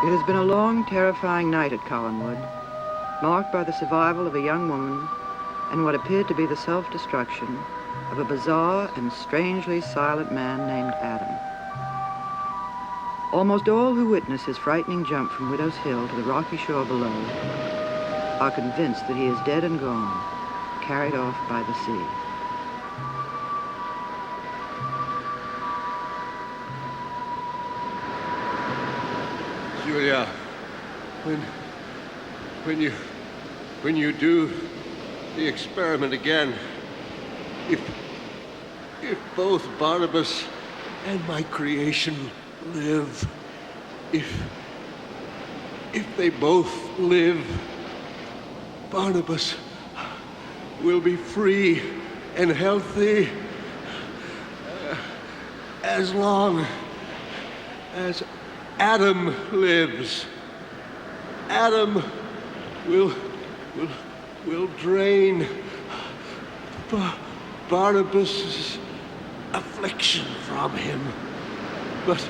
It has been a long, terrifying night at Collinwood, marked by the survival of a young woman and what appeared to be the self-destruction of a bizarre and strangely silent man named Adam. Almost all who witness his frightening jump from Widow's Hill to the rocky shore below are convinced that he is dead and gone, carried off by the sea. Julia, when you do the experiment again, if both Barnabas and my creation live, if they both live, Barnabas will be free and healthy as long as Adam lives. Adam will drain Barnabas' affliction from him, but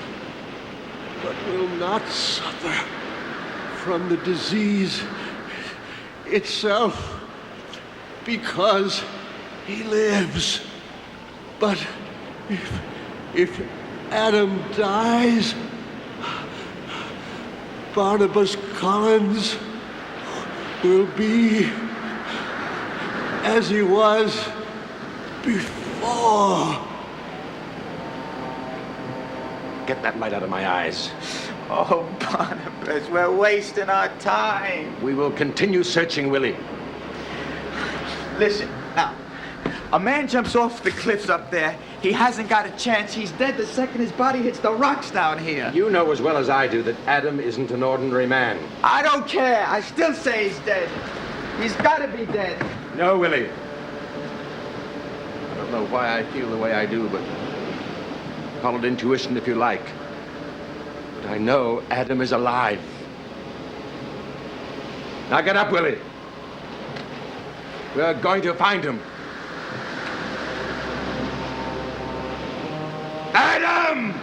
will not suffer from the disease itself, because he lives. But if Adam dies, Barnabas Collins will be as he was before. Get that light out of my eyes. Oh, Barnabas, we're wasting our time. We will continue searching, Willie. Listen, now, a man jumps off the cliffs up there. He hasn't got a chance. He's dead the second his body hits the rocks down here. You know as well as I do that Adam isn't an ordinary man. I don't care. I still say he's dead. He's got to be dead. No, Willie. I don't know why I feel the way I do, but call it intuition if you like. But I know Adam is alive. Now get up, Willie. We're going to find him. Adam!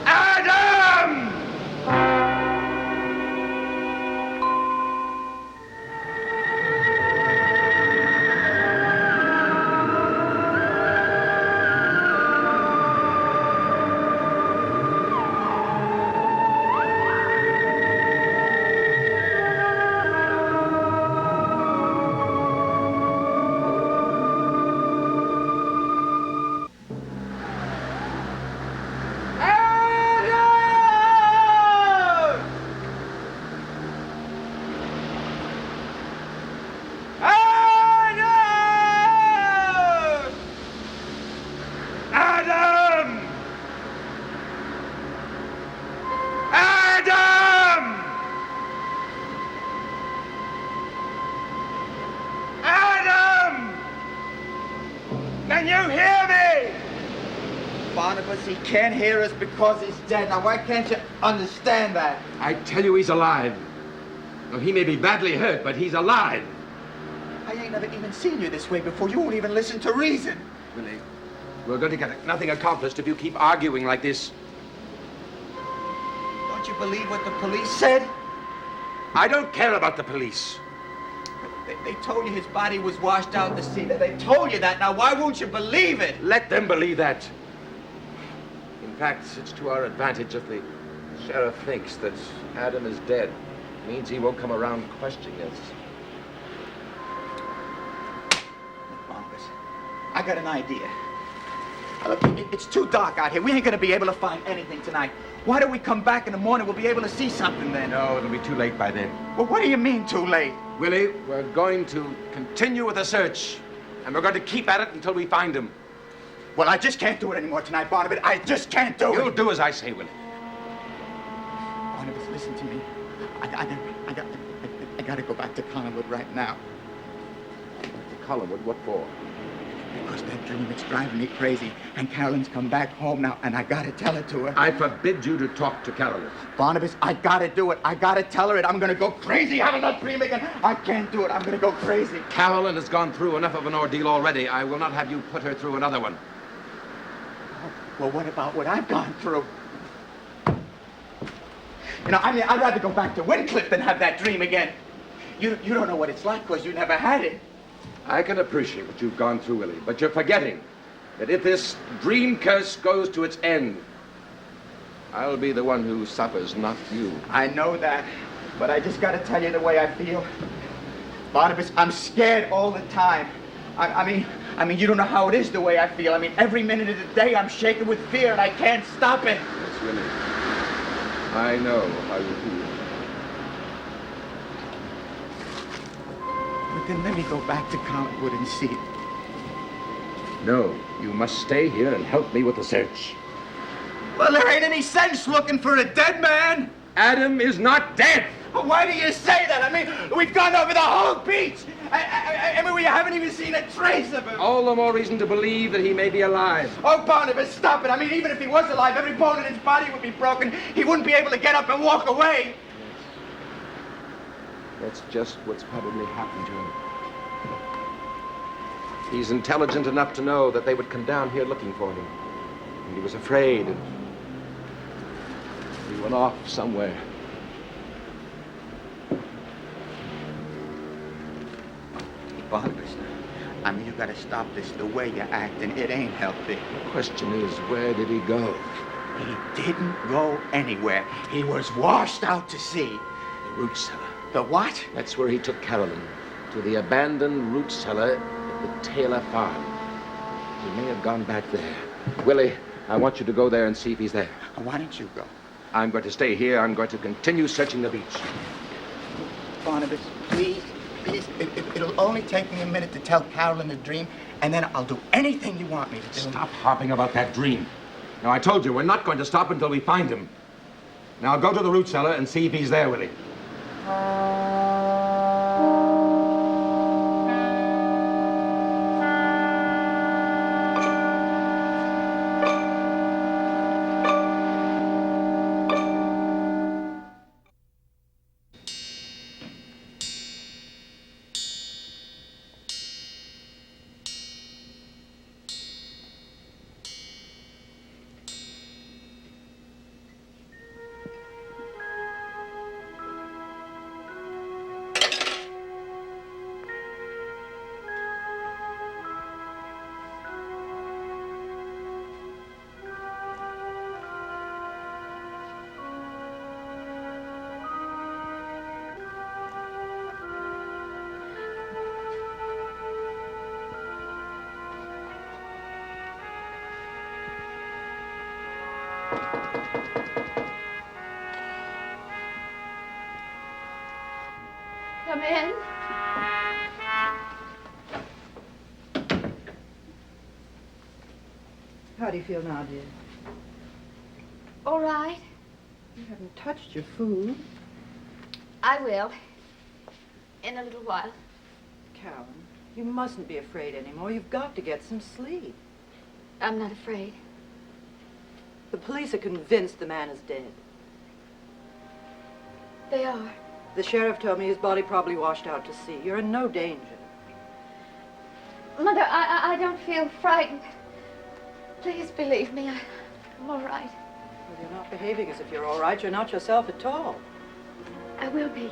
Adam! He can't hear us because he's dead. Now, why can't you understand that? I tell you he's alive. Well, he may be badly hurt, but he's alive. I ain't never even seen you this way before. You won't even listen to reason. Willie, we're going to get nothing accomplished if you keep arguing like this. Don't you believe what the police said? I don't care about the police. They told you his body was washed out in the sea. They told you that. Now, why won't you believe it? Let them believe that. In fact, it's to our advantage if the sheriff thinks that Adam is dead. It means he won't come around questioning us. Look, Barnabas, I got an idea. Look, it's too dark out here. We ain't gonna be able to find anything tonight. Why don't we come back in the morning? We'll be able to see something then. No, it'll be too late by then. Well, what do you mean, too late? Willie, we're going to continue with the search, and we're going to keep at it until we find him. Well, I just can't do it anymore tonight, Barnabas. I just can't do it. You'll do as I say, Willie. Barnabas, listen to me. I gotta go back to Collinwood right now. To Collinwood? What for? Because that dream, it's driving me crazy. And Carolyn's come back home now, and I gotta tell it to her. I forbid you to talk to Carolyn. Barnabas, I gotta do it. I gotta tell her it. I'm gonna go crazy having that dream again. I can't do it. I'm gonna go crazy. Carolyn has gone through enough of an ordeal already. I will not have you put her through another one. Well, what about what I've gone through? You know, I mean, I'd rather go back to Wyncliffe than have that dream again. You don't know what it's like because you never had it. I can appreciate what you've gone through, Willie, but you're forgetting that if this dream curse goes to its end, I'll be the one who suffers, not you. I know that, but I just gotta tell you the way I feel. Barnabas, I'm scared all the time. I mean, you don't know how it is the way I feel. I mean, every minute of the day I'm shaken with fear and I can't stop it. Yes, Willie. I know how you feel. But then let me go back to Collinwood and see it. No, you must stay here and help me with the search. Well, there ain't any sense looking for a dead man. Adam is not dead. But why do you say that? I mean, we've gone over the whole beach. I mean, we haven't even seen a trace of him. All the more reason to believe that he may be alive. Oh, Barnabas, stop it. I mean, even if he was alive, every bone in his body would be broken. He wouldn't be able to get up and walk away. That's just what's probably happened to him. He's intelligent enough to know that they would come down here looking for him. And he was afraid. And he went off somewhere. Barnabas, I mean, you gotta stop this. The way you're acting, it ain't healthy. The question is, where did he go? He didn't go anywhere. He was washed out to sea. The root cellar. The what? That's where he took Carolyn, to the abandoned root cellar at the Taylor farm. He may have gone back there. Willie, I want you to go there and see if he's there. Why don't you go? I'm going to stay here. I'm going to continue searching the beach. Barnabas, please, please. It'll only take me a minute to tell Carolyn the dream, and then I'll do anything you want me to do. Stop harping about that dream. Now, I told you, we're not going to stop until we find him. Now, go to the root cellar and see if he's there, Willie. Come in. How do you feel now, dear? All right. You haven't touched your food. I will. In a little while. Carolyn, you mustn't be afraid anymore. You've got to get some sleep. I'm not afraid. The police are convinced the man is dead. They are. The sheriff told me his body probably washed out to sea. You're in no danger. Mother, I don't feel frightened. Please believe me. I'm all right. Well, you're not behaving as if you're all right. You're not yourself at all. I will be.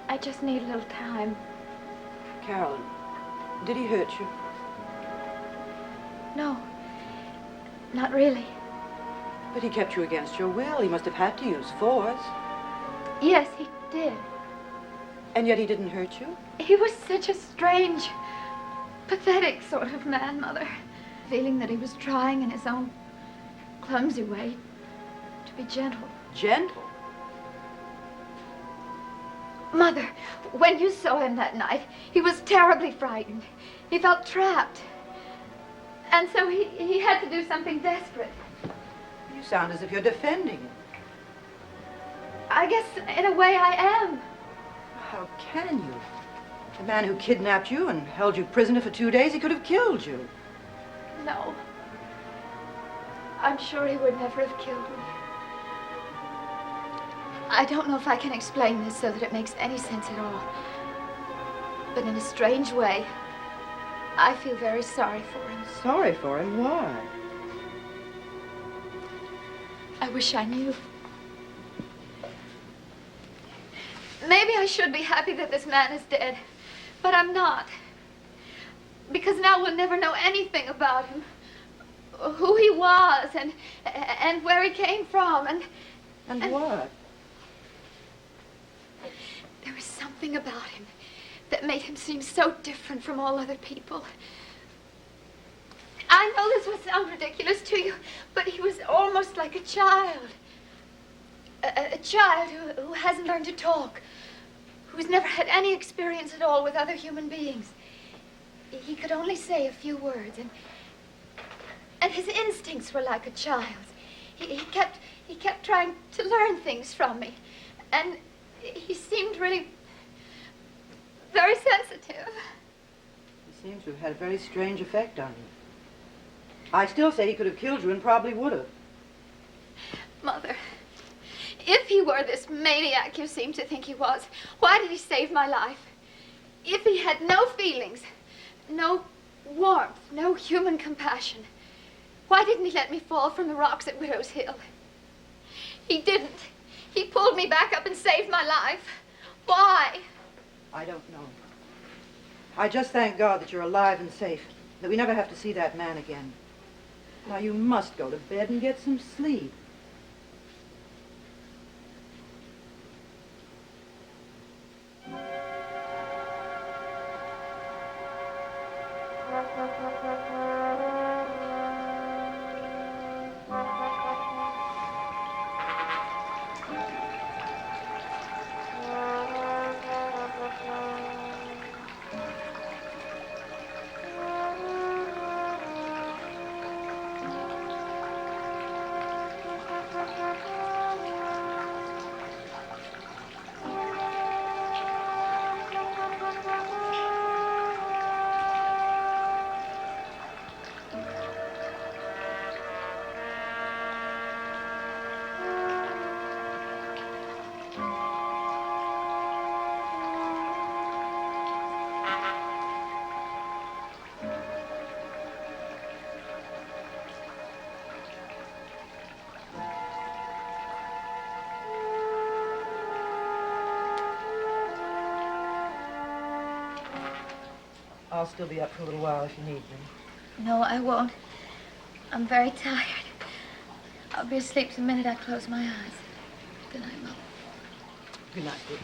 I just need a little time. Carolyn, did he hurt you? No. Not really. But he kept you against your will. He must have had to use force. Yes, he did. And yet he didn't hurt you? He was such a strange, pathetic sort of man, Mother. Feeling that he was trying in his own clumsy way to be gentle. Gentle? Mother, when you saw him that night, he was terribly frightened. He felt trapped. And so he had to do something desperate. You sound as if you're defending him. I guess, in a way, I am. How can you? The man who kidnapped you and held you prisoner for 2 days, he could have killed you. No. I'm sure he would never have killed me. I don't know if I can explain this so that it makes any sense at all. But in a strange way, I feel very sorry for him. Sorry for him? Why? I wish I knew. Maybe I should be happy that this man is dead, but I'm not. Because now we'll never know anything about him. Who he was and where he came from And what? There was something about him that made him seem so different from all other people. I know this will sound ridiculous to you, but he was almost like a child. A child who hasn't learned to talk, who's never had any experience at all with other human beings. He could only say a few words, and his instincts were like a child's. He kept trying to learn things from me, and he seemed really very sensitive. He seems to have had a very strange effect on you. I still say he could have killed you and probably would have. Mother, if he were this maniac you seem to think he was, why did he save my life? If he had no feelings, no warmth, no human compassion, why didn't he let me fall from the rocks at Widow's Hill? He didn't. He pulled me back up and saved my life. Why? I don't know. I just thank God that you're alive and safe, that we never have to see that man again. Now you must go to bed and get some sleep. I'll still be up for a little while if you need me. No, I won't. I'm very tired. I'll be asleep the minute I close my eyes. Good night, Mom. Good night, dear.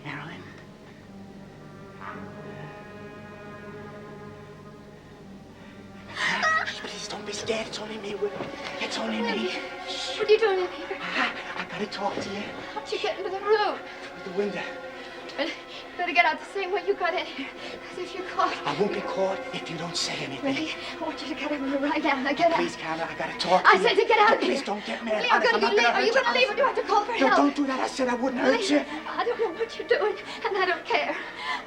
Carolyn. Please don't be scared. It's only me, Will. It's only me. What are you doing in here? I gotta talk to you. How'd you get into the room? Through the window. And Better get out the same way you got in here. Because if you're caught... I won't be caught if you don't say anything. Willie, I want you to get out of here right now. Now get out. Please, Carla, I gotta talk to I you. said to get out of here. Please don't get mad. Willie, I'm going to be late. Are you going to leave or do I have to call for No, help? don't do that. I said I wouldn't hurt you. I don't know what you're doing, and I don't care.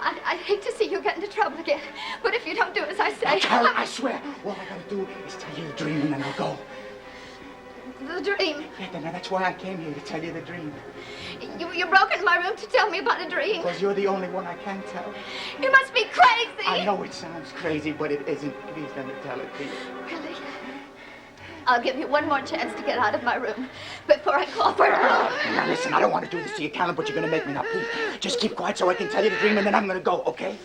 I'd hate to see you get into trouble again. But if you don't do as I say... Carla, I swear, all I gotta do is tell you the dream and then I'll go. The dream. Yeah, then that's why I came here, to tell you the dream. You broke into my room to tell me about a dream. Because you're the only one I can tell. You must be crazy. I know it sounds crazy, but it isn't. Please let me tell it to you. Really? I'll give you one more chance to get out of my room before I call for help. Now listen, I don't want to do this to you, Carla, but you're gonna make me now. Please, just keep quiet so I can tell you the dream and then I'm gonna go, okay?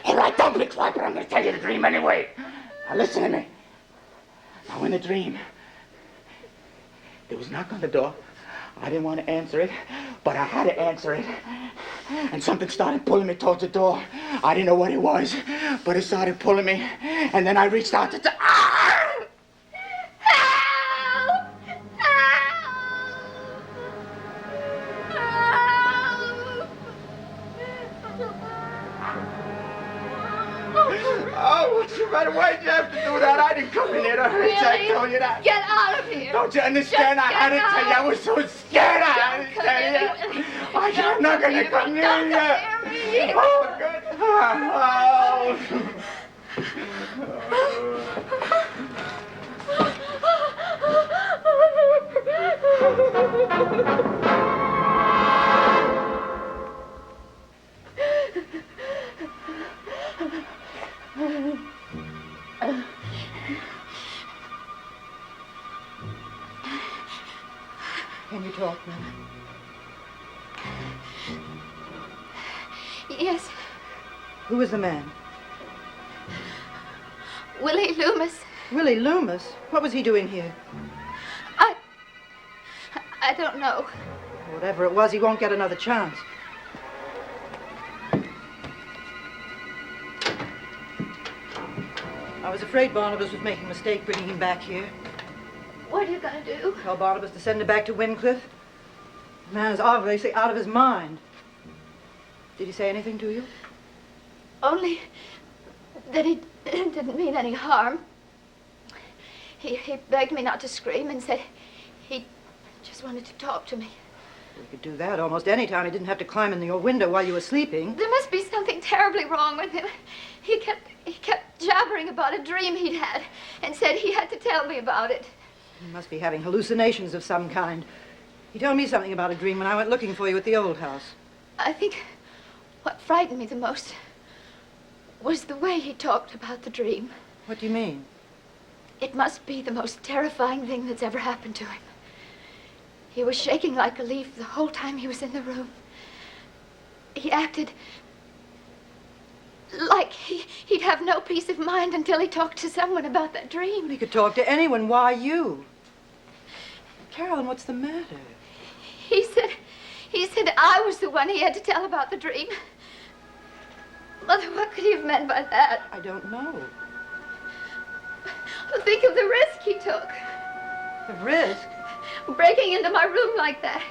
All right, don't be quiet, but I'm gonna tell you the dream anyway. Now listen to me. Now in the dream, there was a knock on the door. I didn't want to answer it, but I had to answer it. And something started pulling me towards the door. I didn't know what it was, but it started pulling me. And then I reached out to... Help! Oh, what's the matter? Why'd you have to do that? I didn't come in here to hurt you. I told you that. Get out of here. Don't you understand? I had to Just tell you. I was so scared. I had to tell you. I'm not going to come near you. Don't come near me. Oh, good. Can you talk now? Yes, Who is the man? Willie Loomis. Willie Loomis? What was he doing here? I don't know. Whatever it was, he won't get another chance. I was afraid Barnabas was making a mistake bringing him back here. What are you going to do? Tell Barnabas to send him back to Wincliffe. The man is obviously out of his mind. Did he say anything to you? Only that he didn't mean any harm. He begged me not to scream and said he just wanted to talk to me. He could do that almost any time. He didn't have to climb in your window while you were sleeping. There must be something terribly wrong with him. He kept jabbering about a dream he'd had and said he had to tell me about it. He must be having hallucinations of some kind. He told me something about a dream when I went looking for you at the old house. I think what frightened me the most was the way he talked about the dream. What do you mean? It must be the most terrifying thing that's ever happened to him. He was shaking like a leaf the whole time he was in the room. He acted like he'd have no peace of mind until he talked to someone about that dream. He could talk to anyone. Why you? Carolyn, what's the matter? He said I was the one he had to tell about the dream. Mother, what could he have meant by that? I don't know. Think of the risk he took. The risk? Breaking into my room like that.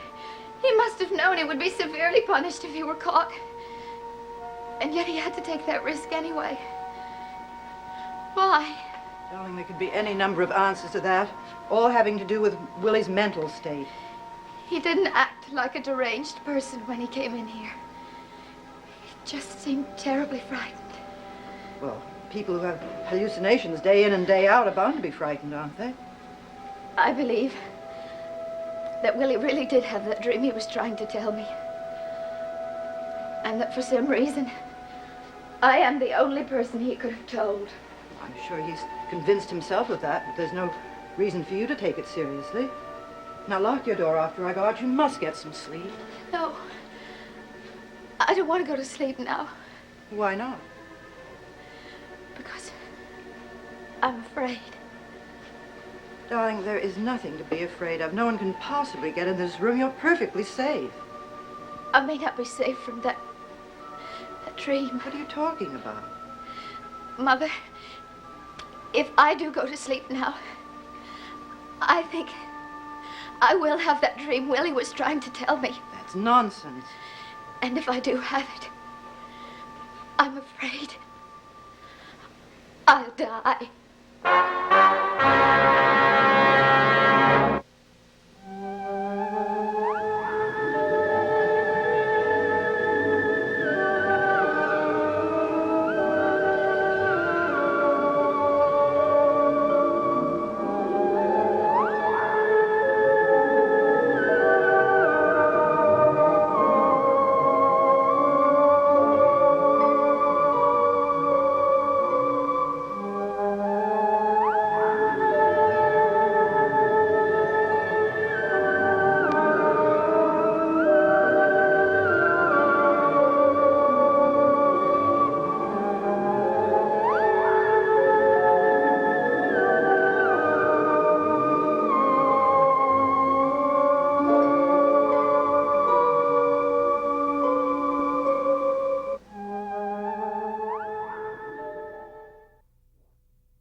He must have known he would be severely punished if he were caught. And yet he had to take that risk anyway. Why? Darling, there could be any number of answers to that, all having to do with Willie's mental state. He didn't act like a deranged person when he came in here. He just seemed terribly frightened. Well, people who have hallucinations day in and day out are bound to be frightened, aren't they? I believe that Willie really did have that dream he was trying to tell me. And that for some reason, I am the only person he could have told. I'm sure he's convinced himself of that, but there's no reason for you to take it seriously. Now lock your door after I go out. You must get some sleep. No. I don't want to go to sleep now. Why not? Because I'm afraid. Darling, there is nothing to be afraid of. No one can possibly get in this room. You're perfectly safe. I may not be safe from that dream. What are you talking about? Mother, if I do go to sleep now, I think I will have that dream Willie was trying to tell me. That's nonsense. And if I do have it, I'm afraid I'll die.